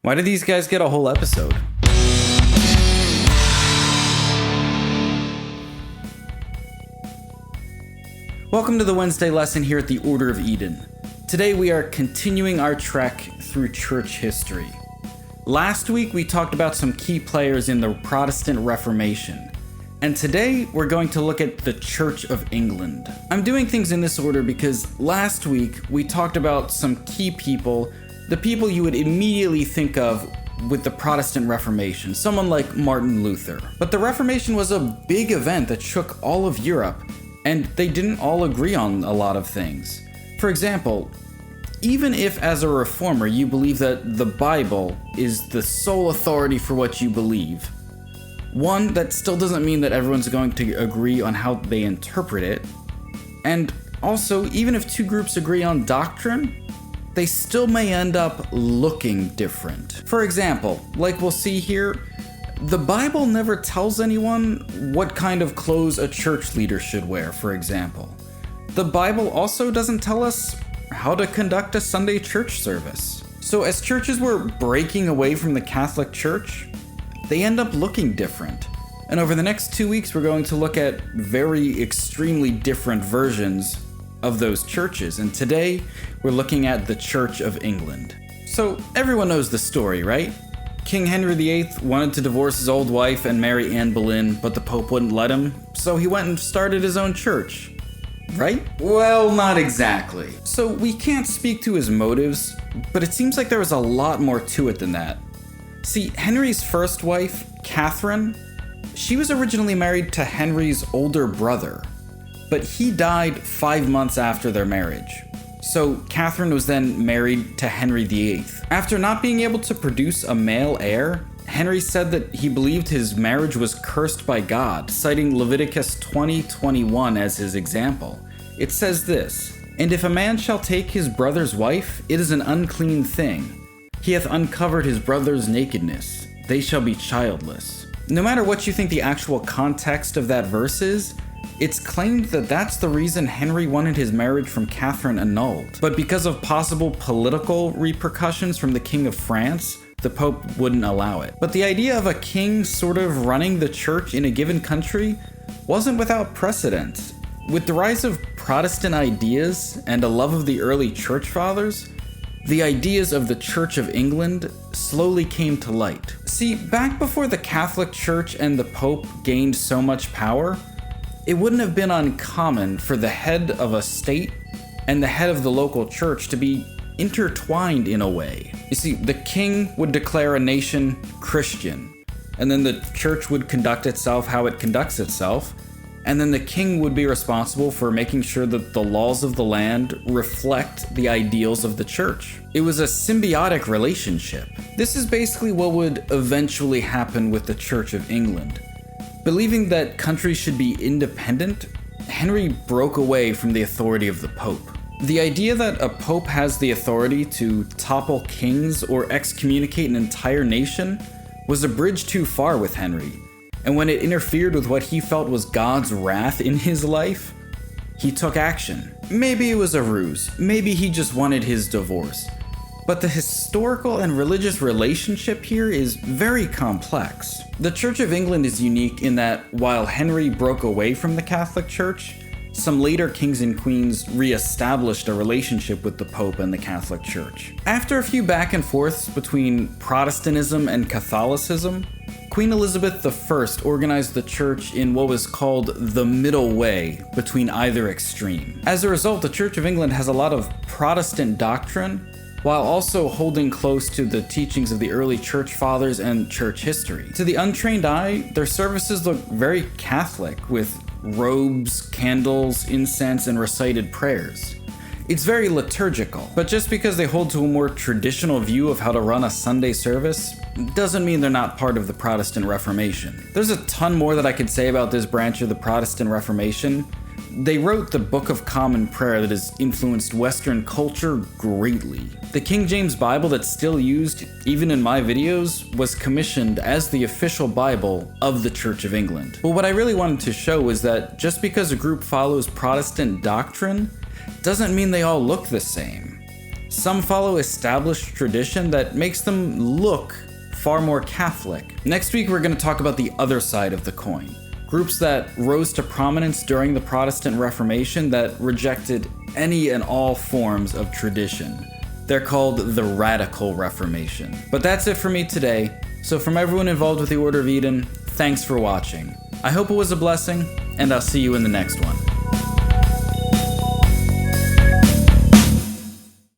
Why did these guys get a whole episode? Welcome to the Wednesday lesson here at the Order of Eden. Today we are continuing our trek through church history. Last week we talked about some key players in the Protestant Reformation. And today we're going to look at the Church of England. I'm doing things in this order because last week we talked about some key people, the people you would immediately think of with the Protestant Reformation, someone like Martin Luther. But the Reformation was a big event that shook all of Europe, and they didn't all agree on a lot of things. For example, even if as a reformer you believe that the Bible is the sole authority for what you believe, one, that still doesn't mean that everyone's going to agree on how they interpret it. And also, even if two groups agree on doctrine, they still may end up looking different. For example, like we'll see here, the Bible never tells anyone what kind of clothes a church leader should wear, for example. The Bible also doesn't tell us how to conduct a Sunday church service. So as churches were breaking away from the Catholic Church, they end up looking different. And over the next 2 weeks, we're going to look at very extremely different versions of those churches. And today, we're looking at the Church of England. So everyone knows the story, right? King Henry VIII wanted to divorce his old wife and marry Anne Boleyn, but the Pope wouldn't let him, so he went and started his own church. Right? Well, not exactly. So we can't speak to his motives, but it seems like there was a lot more to it than that. See, Henry's first wife, Catherine, she was originally married to Henry's older brother, but he died 5 months after their marriage. So Catherine was then married to Henry VIII. After not being able to produce a male heir, Henry said that he believed his marriage was cursed by God, citing Leviticus 20:21 as his example. It says this, "And if a man shall take his brother's wife, it is an unclean thing. He hath uncovered his brother's nakedness. They shall be childless." No matter what you think the actual context of that verse is, it's claimed that that's the reason Henry wanted his marriage from Catherine annulled. But because of possible political repercussions from the King of France, the Pope wouldn't allow it. But the idea of a king sort of running the church in a given country wasn't without precedent. With the rise of Protestant ideas and a love of the early church fathers, the ideas of the Church of England slowly came to light. See, back before the Catholic Church and the Pope gained so much power, it wouldn't have been uncommon for the head of a state and the head of the local church to be intertwined in a way. You see, the king would declare a nation Christian, and then the church would conduct itself how it conducts itself, and then the king would be responsible for making sure that the laws of the land reflect the ideals of the church. It was a symbiotic relationship. This is basically what would eventually happen with the Church of England. Believing that countries should be independent, Henry broke away from the authority of the Pope. The idea that a pope has the authority to topple kings or excommunicate an entire nation was a bridge too far with Henry. And when it interfered with what he felt was God's wrath in his life, he took action. Maybe it was a ruse. Maybe he just wanted his divorce. But the historical and religious relationship here is very complex. The Church of England is unique in that while Henry broke away from the Catholic Church, some later kings and queens re-established a relationship with the Pope and the Catholic Church. After a few back and forths between Protestantism and Catholicism, Queen Elizabeth I organized the church in what was called the middle way between either extreme. As a result, the Church of England has a lot of Protestant doctrine, while also holding close to the teachings of the early church fathers and church history. To the untrained eye, their services look very Catholic, with robes, candles, incense, and recited prayers. It's very liturgical, but just because they hold to a more traditional view of how to run a Sunday service doesn't mean they're not part of the Protestant Reformation. There's a ton more that I could say about this branch of the Protestant Reformation. They wrote the Book of Common Prayer that has influenced Western culture greatly. The King James Bible that's still used, even in my videos, was commissioned as the official Bible of the Church of England. But what I really wanted to show is that just because a group follows Protestant doctrine doesn't mean they all look the same. Some follow established tradition that makes them look far more Catholic. Next week, we're going to talk about the other side of the coin. Groups that rose to prominence during the Protestant Reformation that rejected any and all forms of tradition. They're called the Radical Reformation. But that's it for me today. So from everyone involved with the Order of Eden, thanks for watching. I hope it was a blessing, and I'll see you in the next one.